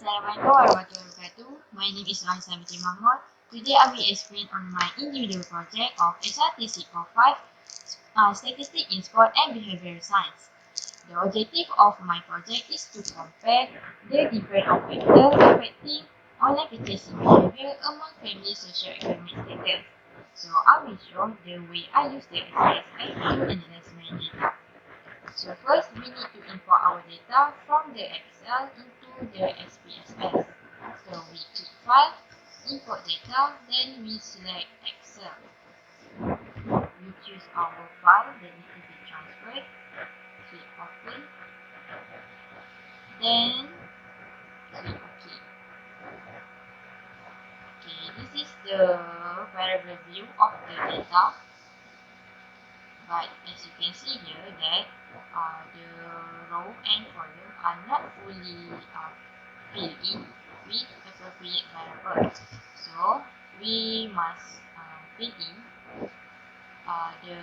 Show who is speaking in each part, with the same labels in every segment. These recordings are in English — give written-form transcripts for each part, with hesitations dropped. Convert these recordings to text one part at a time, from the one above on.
Speaker 1: Assalamualaikum warahmatullahi wabarakatuh. My name is Raisa binti Mahmud. Today I will explain on my individual project of SRT605 Statistics in Sport and Behavioral Science. The objective of my project is to compare the different factors affecting online purchasing behavior among family socioeconomic status. So I will show the way I use the SRT605 to analyze my data. So first, we need to import our data from the Excel into the SPSS. So we click File, Import Data, then we select Excel. We choose our file that needs to be transferred. Click OK. Then click OK. Okay, this is the variable view of the data. But as you can see here that the row and column are not fully filled in with appropriate variables. So we must fill in the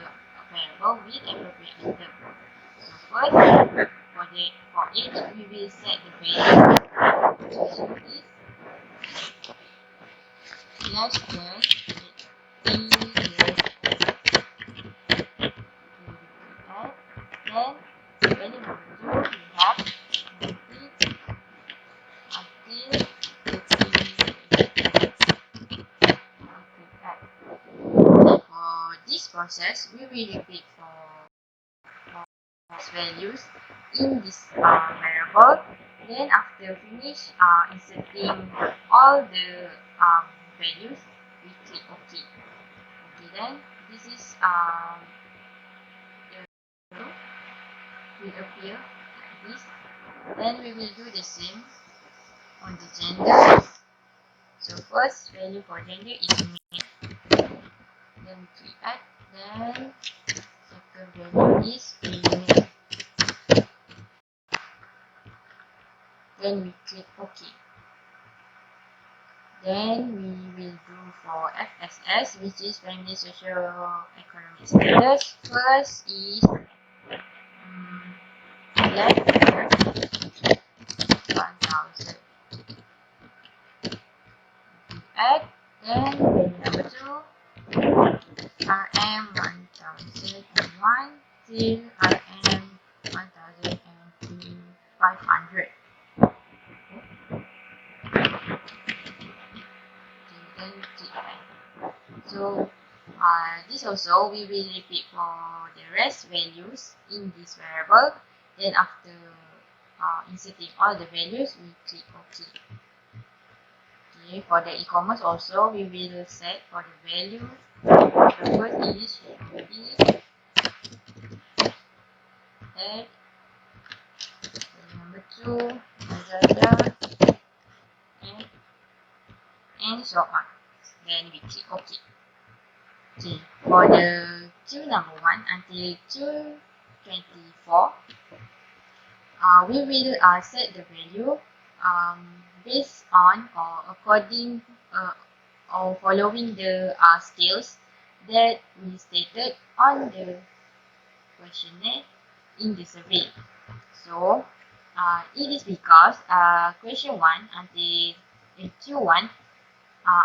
Speaker 1: variable with appropriate item. So first, for each we will set the value. So this slash then value number 2 we have until for this process we will repeat for values in this variable. Then after finish inserting all the values, we click OK. Okay, then this is the will appear like this. Then we will do the same on the gender. So first value for gender is male. Then click add. Then second value is female. Then we click OK. Then we will do for FSS, which is Family Socio-Economic Status. First is select 1000. Add. Then value number 2, RM 1001 till RM 1500. So this also we will repeat for the rest values in this variable. Then after inserting all the values, we click OK. Okay, for the e-commerce also we will set for the value. The first is Shopee, add. Number 2, Lazada, add, and so on. Then we click OK. Okay, for the Q number 1 until Q24, we will set the value based on or according or following the scales that we stated on the questionnaire in the survey. So it is because question 1 until Q1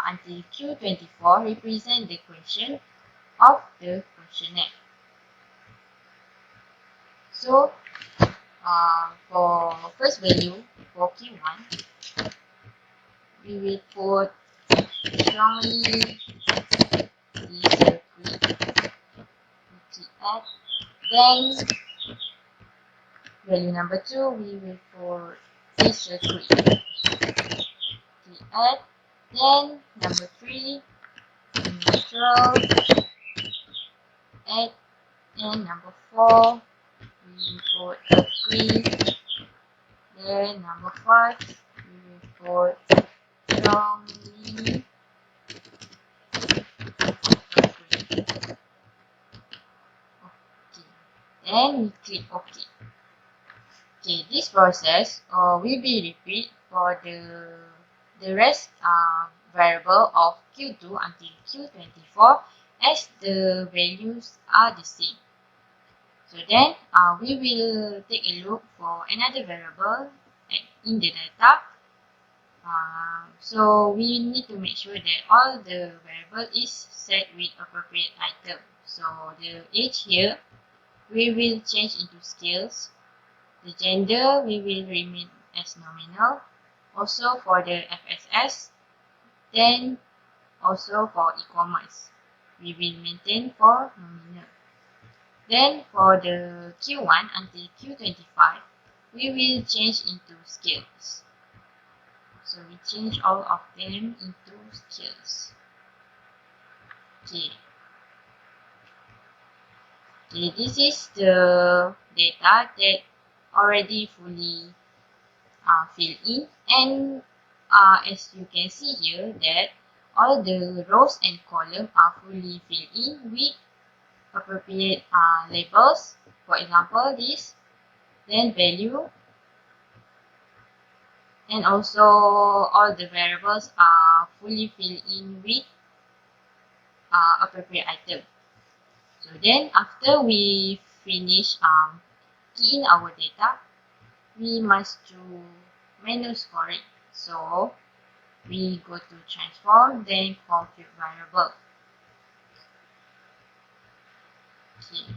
Speaker 1: until Q24 represent the question of the questionnaire. So for first value for Q1, we will put strongly disagree. Add. Then value number 2, we will put disagree. Add. Then number 3, neutral. Add. And number 4, we put agree. Then number 5, we will put strongly agree. Okay. Then we click OK. Okay, this process will be repeat for the rest variable of Q2 until Q24 as the values are the same. So then we will take a look for another variable in the data So we need to make sure that all the variable is set with appropriate item. So the age here, we will change into scales. The gender, we will remain as nominal. Also for the FSS, then also for e-commerce, we will maintain for nominal. Then for the Q1 until Q25, we will change into scales. So we change all of them into scales. Okay. Okay, this is the data that already fully filled in, and as you can see here that all the rows and columns are fully filled in with appropriate labels. For example, this, then value, and also all the variables are fully filled in with appropriate item. So then after we finish key in our data, we must do manual scoring. So we go to transform, then compute variable. Okay.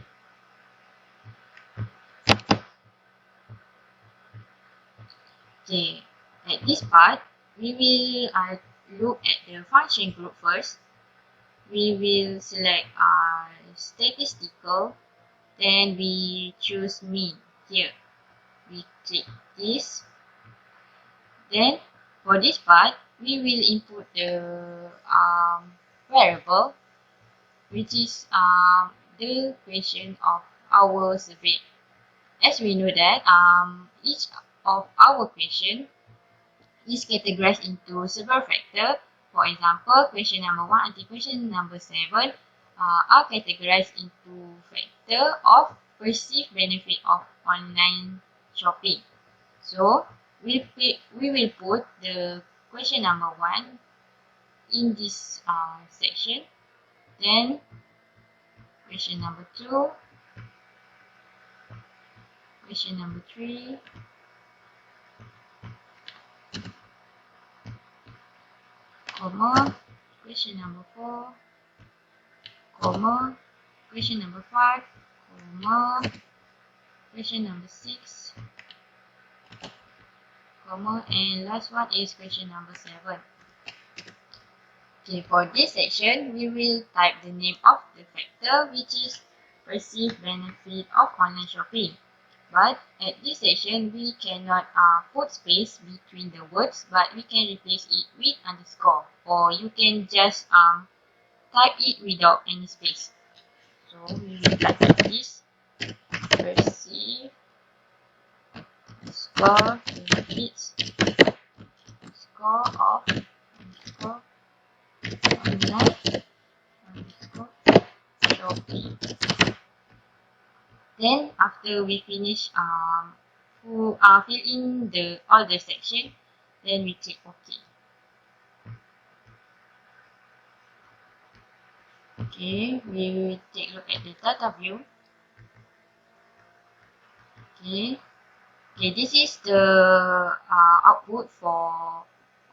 Speaker 1: Okay, at this part, we will look at the function group first. We will select statistical, then we choose mean here. We click this. Then for this part, we will input the variable, which is the question of our survey. As we know that each of our question is categorized into several factors. For example, question number 1 until question number 7 are categorized into factor of perceived benefit of online shopping. So we will put the question number 1 in this section. Then question number 2, question number 3, comma, question number 4, comma, question number 5, comma, question number 6, comma, and last one is question number 7. Okay, for this section, we will type the name of the factor, which is perceived benefit of online shopping. But at this section, we cannot put space between the words, but we can replace it with underscore, or you can just type it without any space. So we will type like this: perceived score benefits score of underscore online underscore shopping. Then after we finish fill in all the section, then we click OK. Okay, we will take a look at the data view. Okay, this is the output for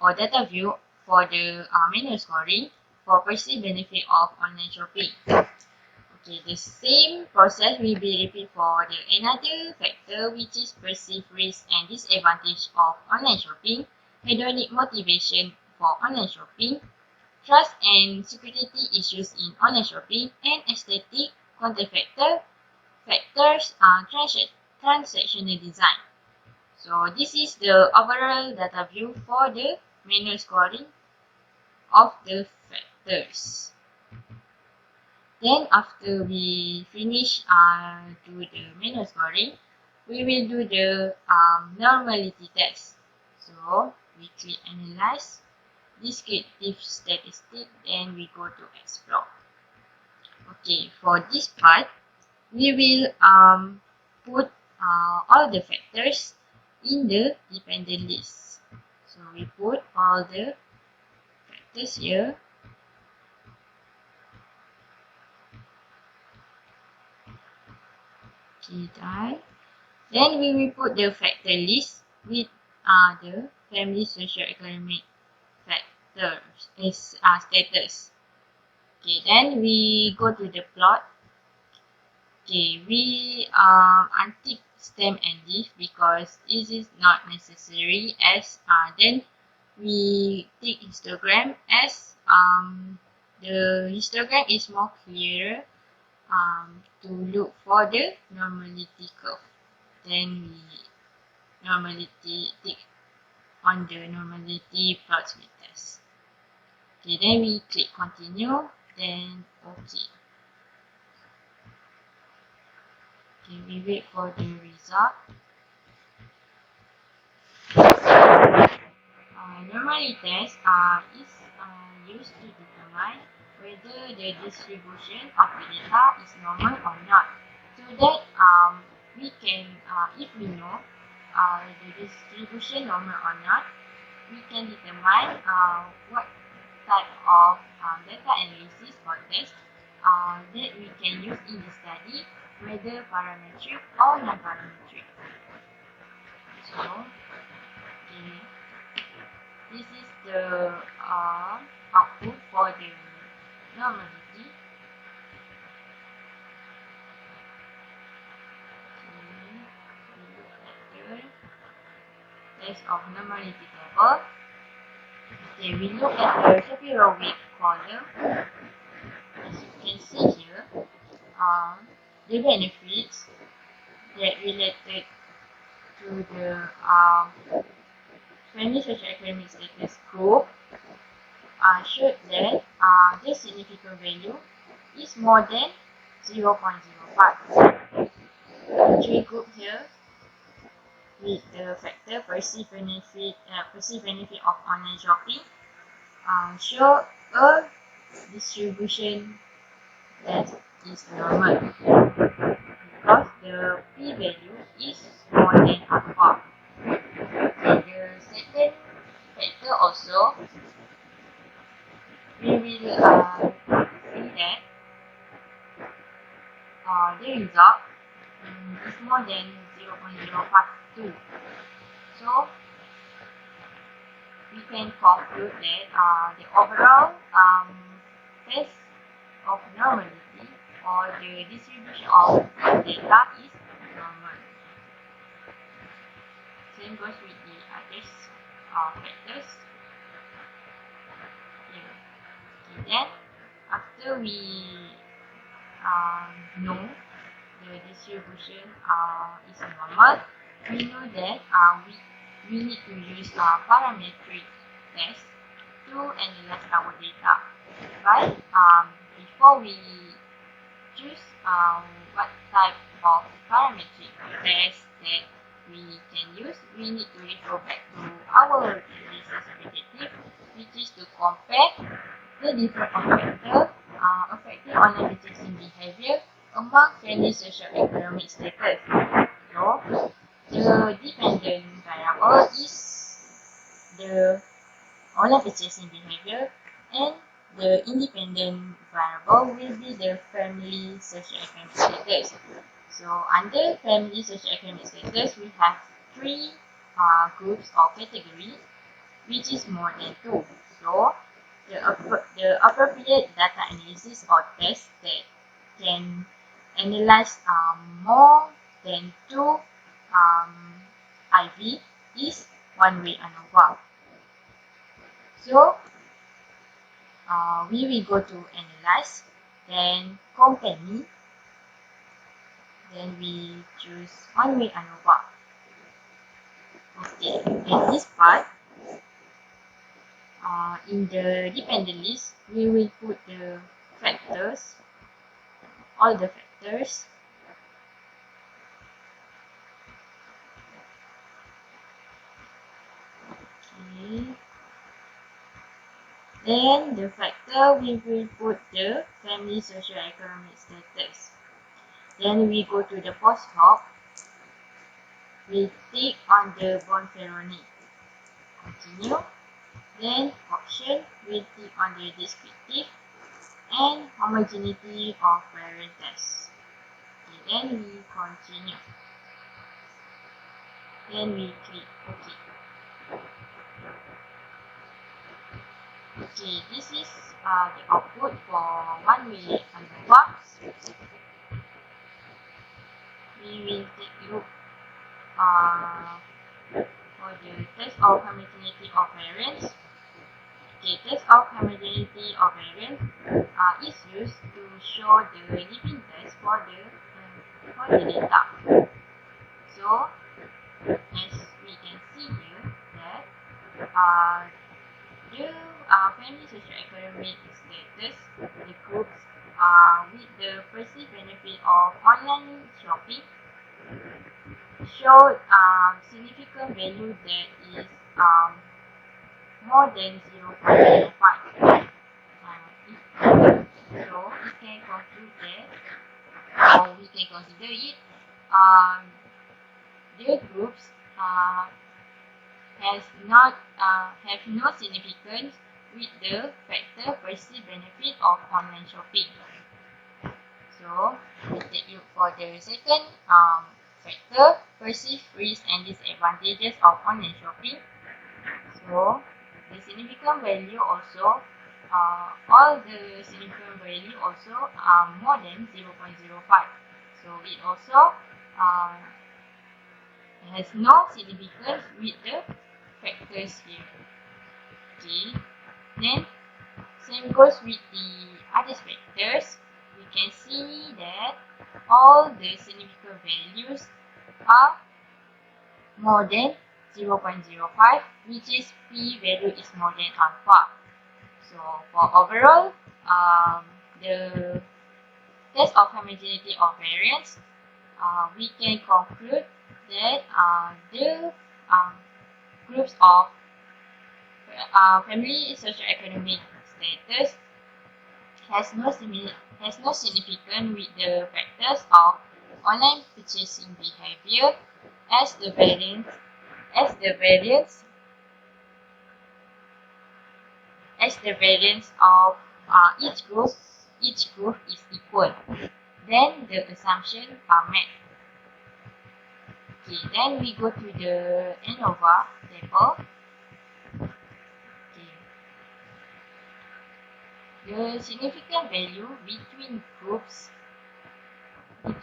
Speaker 1: or data view for the manual scoring for perceived benefit of online shopping. Okay, the same process will be repeated for the another factor, which is perceived risk and disadvantage of online shopping, hedonic motivation for online shopping, trust and security issues in online shopping, and aesthetic content factors transactional design. So this is the overall data view for the manual scoring of the factors. Then after we finish do the manual scoring, we will do the normality test. So we click analyze, descriptive statistic, then we go to explore. Okay, for this part, we will put all the factors in the dependent list. So we put all the factors here. Okay, done. Then we will put the factor list with the family socioeconomic factors is status. Okay, then we go to the plot. Okay, we untick stem and leaf because this is not necessary, as then we tick histogram as the histogram is more clearer to look for the normality curve. Then we normality tick on the normality plots with test. Okay, then we click continue, then okay. Okay, we wait for the result. Normally test is used to determine whether the distribution of the data is normal or not. So that we can, if we know the distribution normal or not, we can determine what type of data analysis or test that we can use in the study, whether parametric or non-parametric. So, okay, this is the output for the normality. Okay, we look at the test of normality table. Okay, we look at the Shapiro weight column. As you can see here, the benefits that related to the family socioeconomic status group showed that the significant value is more than 0.05. The three group here with the factor perceived benefit of online shopping show a distribution that is normal because the p-value is more than alpha. The second factor also, we will see that the result is more than 0.052. So we can conclude that the overall test of normality or the distribution of data is normal. Same goes with the other factors. Okay, then after we know the distribution is normal, we know that we need to use parametric test to analyze our data. But before we choose what type of parametric test that we can use, we need to refer back to our research objective, which is to compare the different factors affecting online purchasing behavior among family socioeconomic status. So, the dependent variable is the online purchasing behavior, and the independent variable will be the family socioeconomic status. So, under family socioeconomic status, we have three groups or categories, which is more than two. So, the appropriate data analysis or test that can analyze more than two IV is one-way ANOVA. So we will go to analyze, then company, then we choose one-way ANOVA. Okay, in this part, in the dependent list, we will put the factors, all the factors. Okay. Then the factor, we will put the family socioeconomic status. Then we go to the post hoc. We tick on the Bonferroni. Continue. Then option, we tick on the descriptive and homogeneity of variant test. Okay, then we continue. Then we click OK. Okay, this is the output for one way ANOVA. We will take a look for the test of homogeneity of variance. The test of homogeneity of variance is used to show the living test for the data. So, as we can see here, that the family socioeconomic status, the groups with the perceived benefit of online shopping, showed significant value that is more than 0.05. So we can conclude that, or we can consider it, the groups have no significance with the factor perceived benefit of online shopping. So we take a look for the second factor, perceived risks and disadvantages of online shopping. So the significant value also, all the significant value also are more than 0.05. So it also has no significance with the factors here. Okay, then same goes with the other factors. We can see that all the significant values are more than 0.05, which is p value is more than alpha. So for overall, the test of homogeneity of variance, we can conclude that the groups of family socioeconomic status has no significance with the factors of online purchasing behavior as the variance of each group is equal. Then the assumptions are met. Okay, then we go to the ANOVA table. Okay. The significant value between groups of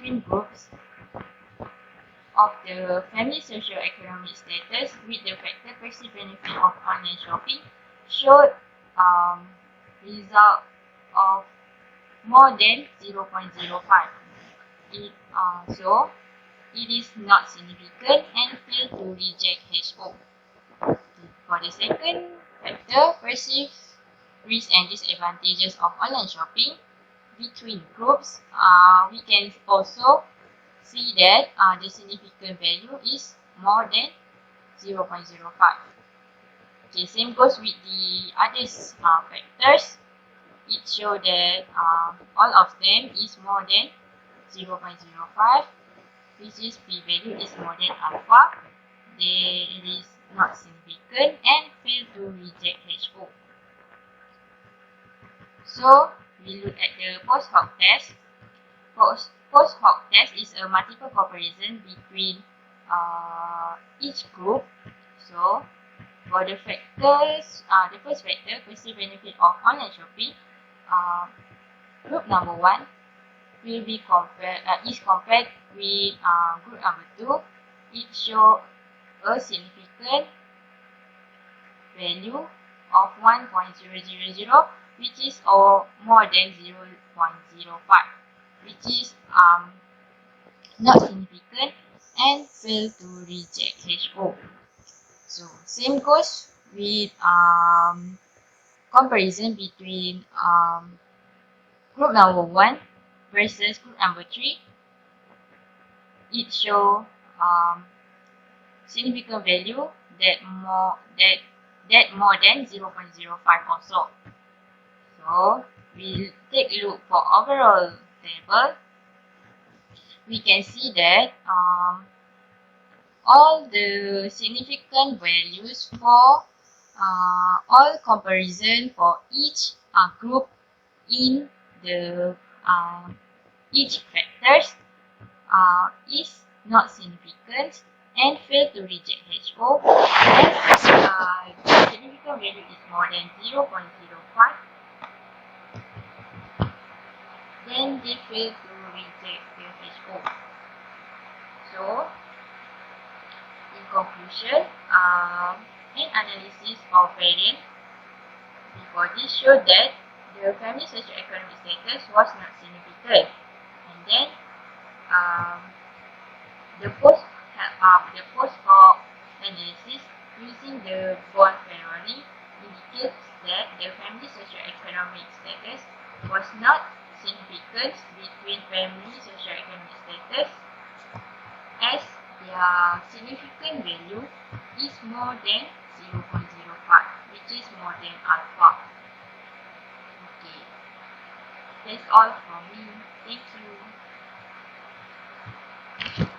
Speaker 1: the family socioeconomic status with the factor perceived benefit of online shopping showed result of more than 0.05. So it is not significant and fail to reject HO. For the second factor, perceived risks and disadvantages of online shopping between groups, we can also see that the significant value is more than 0.05. Okay, same goes with the other factors. It shows that all of them is more than 0.05, which is p value is more than alpha. It is not significant and fail to reject HO. So we look at the post hoc test. Post hoc test is a multiple comparison between each group. So for the factors, the first factor, perceived benefit of online shopping, group number 1 will be compared with group number 2. It shows a significant value of 1.000, which is more than 0.05, which is not significant and fail to reject HO. So same goes with comparison between group number 1 versus group number 3. It shows significant value that more than 0.05 also. So we'll take a look for overall table. We can see that all the significant values for all comparison for each group in the each factors is not significant and fail to reject HO. And significant significant value is more than 0.05, then they fail to reject the HO. So, in conclusion, an analysis of variance before this showed that the family socioeconomic status was not significant, and then the post-hoc analysis using the bond theory indicates that the family socioeconomic status was not significant between family socioeconomic status, as their significant value is more than 0.05, which is more than alpha. Okay, that's all for me. Thank you.